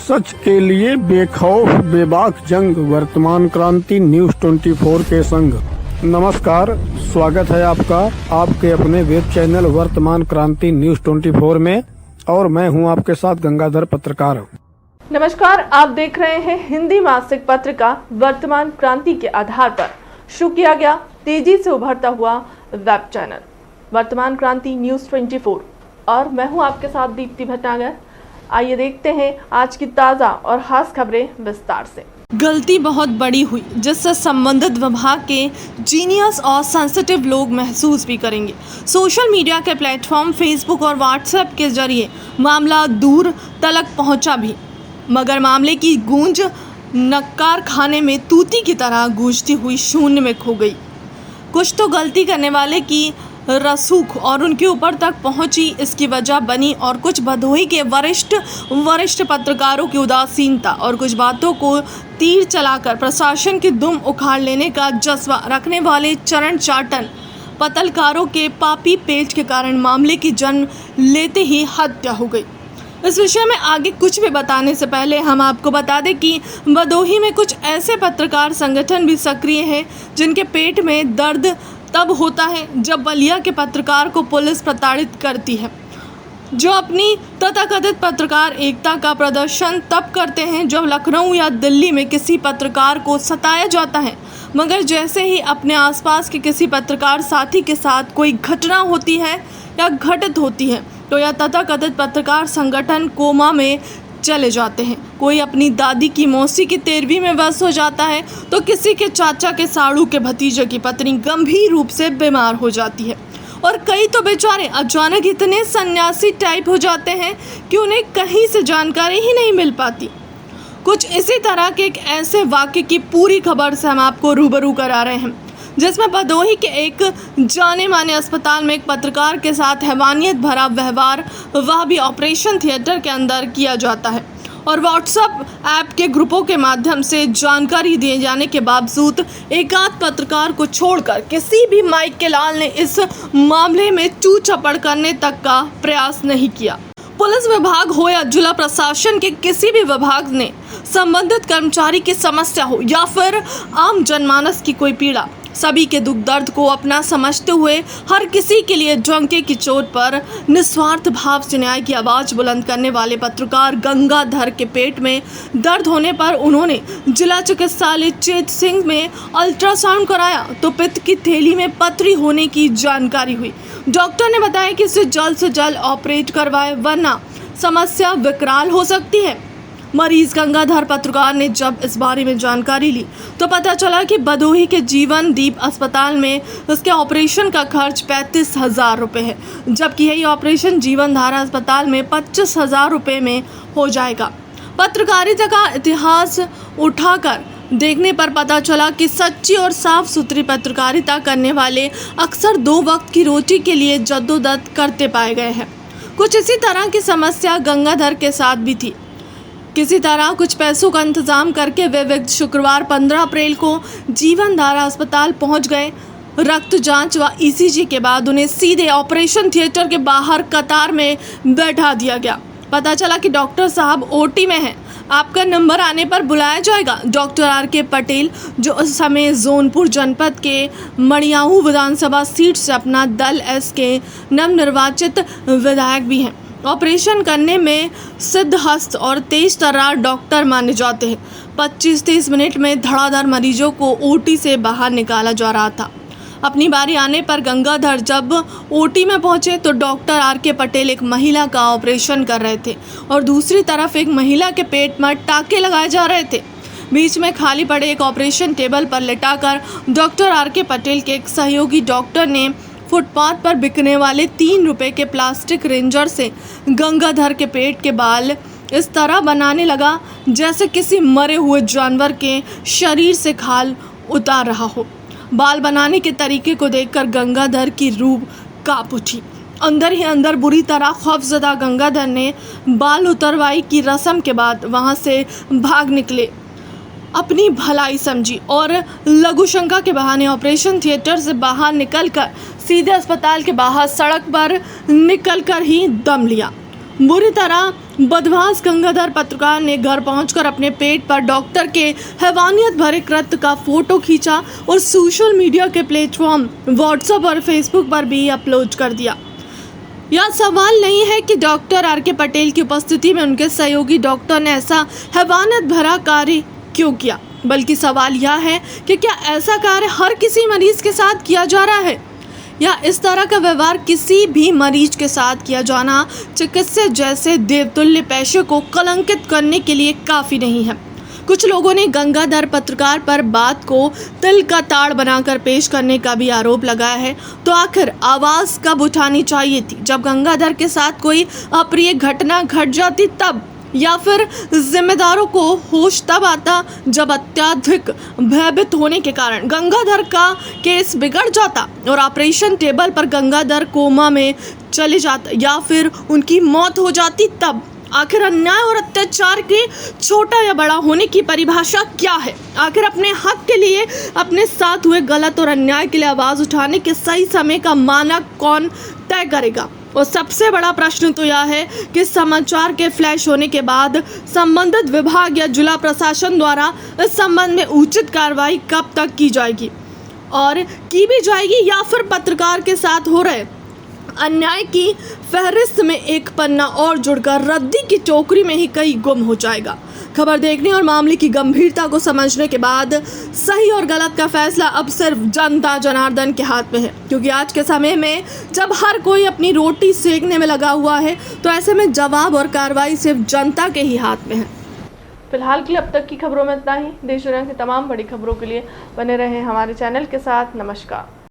सच के लिए बेखौफ बेबाक जंग, वर्तमान क्रांति न्यूज 24 के संग। नमस्कार, स्वागत है आपका आपके अपने वेब चैनल वर्तमान क्रांति न्यूज 24 में, और मैं हूं आपके साथ गंगाधर पत्रकार। नमस्कार, आप देख रहे हैं हिंदी मासिक पत्रिका वर्तमान क्रांति के आधार पर शुरू किया गया तेजी से उभरता हुआ वेब चैनल वर्तमान क्रांति न्यूज 24, और मैं हूं आपके साथ दीप्ति भटनागर। आइए देखते हैं आज की ताज़ा और खास खबरें विस्तार से। गलती बहुत बड़ी हुई जिससे संबंधित विभाग के जीनियस और सेंसिटिव लोग महसूस भी करेंगे। सोशल मीडिया के प्लेटफॉर्म फेसबुक और व्हाट्सएप के जरिए मामला दूर तलक पहुंचा भी, मगर मामले की गूंज नक्कार खाने में तूती की तरह गूंजती हुई शून्य में खो गई। कुछ तो गलती करने वाले की रसूख और उनके ऊपर तक पहुंची इसकी वजह बनी, और कुछ भदोही के वरिष्ठ पत्रकारों की उदासीनता और कुछ बातों को तीर चलाकर प्रशासन की दुम उखाड़ लेने का जज्बा रखने वाले चरण चाटन पत्रकारों के पापी पेट के कारण मामले की जन्म लेते ही हत्या हो गई। इस विषय में आगे कुछ भी बताने से पहले हम आपको बता दें कि भदोही में कुछ ऐसे पत्रकार संगठन भी सक्रिय हैं जिनके पेट में दर्द तब होता है जब बलिया के पत्रकार को पुलिस प्रताड़ित करती है, जो अपनी तथाकथित पत्रकार एकता का प्रदर्शन तब करते हैं जब लखनऊ या दिल्ली में किसी पत्रकार को सताया जाता है, मगर जैसे ही अपने आसपास के किसी पत्रकार साथी के साथ कोई घटना होती है या घटित होती है तो यह तथाकथित पत्रकार संगठन कोमा में चले जाते हैं। कोई अपनी दादी की मौसी की 13वीं में व्यस्त हो जाता है तो किसी के चाचा के साड़ू के भतीजे की पत्नी गंभीर रूप से बीमार हो जाती है, और कई तो बेचारे अचानक इतने सन्यासी टाइप हो जाते हैं कि उन्हें कहीं से जानकारी ही नहीं मिल पाती। कुछ इसी तरह के एक ऐसे वाक्य की पूरी खबर से हम आपको रूबरू करा रहे हैं, जिसमें भदोही के एक जाने माने अस्पताल में एक पत्रकार के साथ हैवानियत भरा व्यवहार वह भी ऑपरेशन थिएटर के अंदर किया जाता है, और व्हाट्सएप ऐप के ग्रुपों के माध्यम से जानकारी दिए जाने के बावजूद एकाध पत्रकार को छोड़कर किसी भी माइक के लाल ने इस मामले में चू चपड़ करने तक का प्रयास नहीं किया। पुलिस विभाग हो या जिला प्रशासन के किसी भी विभाग ने संबंधित कर्मचारी की समस्या हो या फिर आम जनमानस की कोई पीड़ा, सभी के दुख दर्द को अपना समझते हुए हर किसी के लिए डंके की चोट पर निस्वार्थ भाव से न्याय की आवाज़ बुलंद करने वाले पत्रकार गंगाधर के पेट में दर्द होने पर उन्होंने जिला चिकित्सालय चेत सिंह में अल्ट्रासाउंड कराया तो पित्त की थैली में पथरी होने की जानकारी हुई। डॉक्टर ने बताया कि इसे जल्द से जल्द ऑपरेट करवाए, वरना समस्या विकराल हो सकती है। मरीज गंगाधर पत्रकार ने जब इस बारे में जानकारी ली तो पता चला कि भदोही के जीवन दीप अस्पताल में उसके ऑपरेशन का खर्च 35,000 रुपये है, जबकि यही ऑपरेशन जीवन धारा अस्पताल में 25,000 रुपये में हो जाएगा। पत्रकारिता का इतिहास उठाकर देखने पर पता चला कि सच्ची और साफ सुथरी पत्रकारिता करने वाले अक्सर 2 वक्त की रोटी के लिए जद्दोजहद करते पाए गए हैं। कुछ इसी तरह की समस्या गंगाधर के साथ भी थी। किसी तरह कुछ पैसों का इंतजाम करके वे व्यक्ति शुक्रवार 15 अप्रैल को जीवन धारा अस्पताल पहुंच गए। रक्त जांच व ईसीजी के बाद उन्हें सीधे ऑपरेशन थिएटर के बाहर कतार में बैठा दिया गया। पता चला कि डॉक्टर साहब ओटी में हैं, आपका नंबर आने पर बुलाया जाएगा। Doctor R K. पटेल, जो उस समय जौनपुर जनपद के मड़ियाहू विधानसभा सीट से अपना दल एस के नवनिर्वाचित विधायक भी हैं, ऑपरेशन करने में सिद्धहस्त और तेज तर्रार डॉक्टर माने जाते हैं। 25-30 मिनट में धड़ाधड़ मरीजों को ओटी से बाहर निकाला जा रहा था। अपनी बारी आने पर गंगाधर जब ओटी में पहुंचे तो डॉक्टर आर.के. पटेल एक महिला का ऑपरेशन कर रहे थे और दूसरी तरफ एक महिला के पेट में टाँके लगाए जा रहे थे। बीच में खाली पड़े एक ऑपरेशन टेबल पर लेटाकर डॉक्टर आर.के. पटेल के एक सहयोगी डॉक्टर ने फुटपाथ पर बिकने वाले 3 रुपए के प्लास्टिक रेंजर से गंगाधर के पेट के बाल इस तरह बनाने लगा जैसे किसी मरे हुए जानवर के शरीर से खाल उतार रहा हो। बाल बनाने के तरीके को देखकर गंगाधर की रूह कांप उठी। अंदर ही अंदर बुरी तरह खौफजदा गंगाधर ने बाल उतरवाई की रस्म के बाद वहां से भाग निकले। अपनी भलाई समझी और लघु शंका के बहाने ऑपरेशन थिएटर से बाहर निकलकर सीधे अस्पताल के बाहर सड़क पर निकलकर ही दम लिया। बुरी तरह बदमाश गंगाधर पत्रकार ने घर पहुंचकर अपने पेट पर डॉक्टर के हैवानियत भरे कृत्य का फोटो खींचा और सोशल मीडिया के प्लेटफॉर्म व्हाट्सएप और फेसबुक पर भी अपलोड कर दिया। यह सवाल नहीं है कि डॉक्टर आर.के. पटेल की उपस्थिति में उनके सहयोगी डॉक्टर ने ऐसा हैवानियत भरा कार्य क्यों किया, बल्कि सवाल यह है कि क्या ऐसा कार्य हर किसी मरीज के साथ किया जा रहा है या इस तरह का व्यवहार किसी भी मरीज के साथ किया जाना चिकित्सक जैसे देवतुल्य पेशे को कलंकित करने के लिए काफ़ी नहीं है। कुछ लोगों ने गंगाधर पत्रकार पर बात को तिल का ताड़ बनाकर पेश करने का भी आरोप लगाया है। तो आखिर आवाज़ कब उठानी चाहिए थी, जब गंगाधर के साथ कोई अप्रिय घटना घट जाती तब, या फिर जिम्मेदारों को होश तब आता जब अत्यधिक भयभीत होने के कारण गंगाधर का केस बिगड़ जाता और ऑपरेशन टेबल पर गंगाधर कोमा में चले जाता या फिर उनकी मौत हो जाती तब। आखिर अन्याय और अत्याचार के छोटा या बड़ा होने की परिभाषा क्या है? आखिर अपने हक के लिए, अपने साथ हुए गलत और अन्याय के लिए आवाज़ उठाने के सही समय का मानक कौन तय करेगा? और सबसे बड़ा प्रश्न तो यह है कि समाचार के फ्लैश होने के बाद संबंधित विभाग या जिला प्रशासन द्वारा इस संबंध में उचित कार्रवाई कब तक की जाएगी, और की भी जाएगी या फिर पत्रकार के साथ हो रहे अन्याय की फहरिस्त में एक पन्ना और जुड़कर रद्दी की टोकरी में ही कहीं गुम हो जाएगा। खबर देखने और मामले की गंभीरता को समझने के बाद सही और गलत का फैसला अब सिर्फ जनता जनार्दन के हाथ में है, क्योंकि आज के समय में जब हर कोई अपनी रोटी सेकने में लगा हुआ है तो ऐसे में जवाब और कार्रवाई सिर्फ जनता के ही हाथ में है। फिलहाल के लिए अब तक की खबरों में इतना ही। देश दुनिया की तमाम बड़ी खबरों के लिए बने रहें हमारे चैनल के साथ। नमस्कार।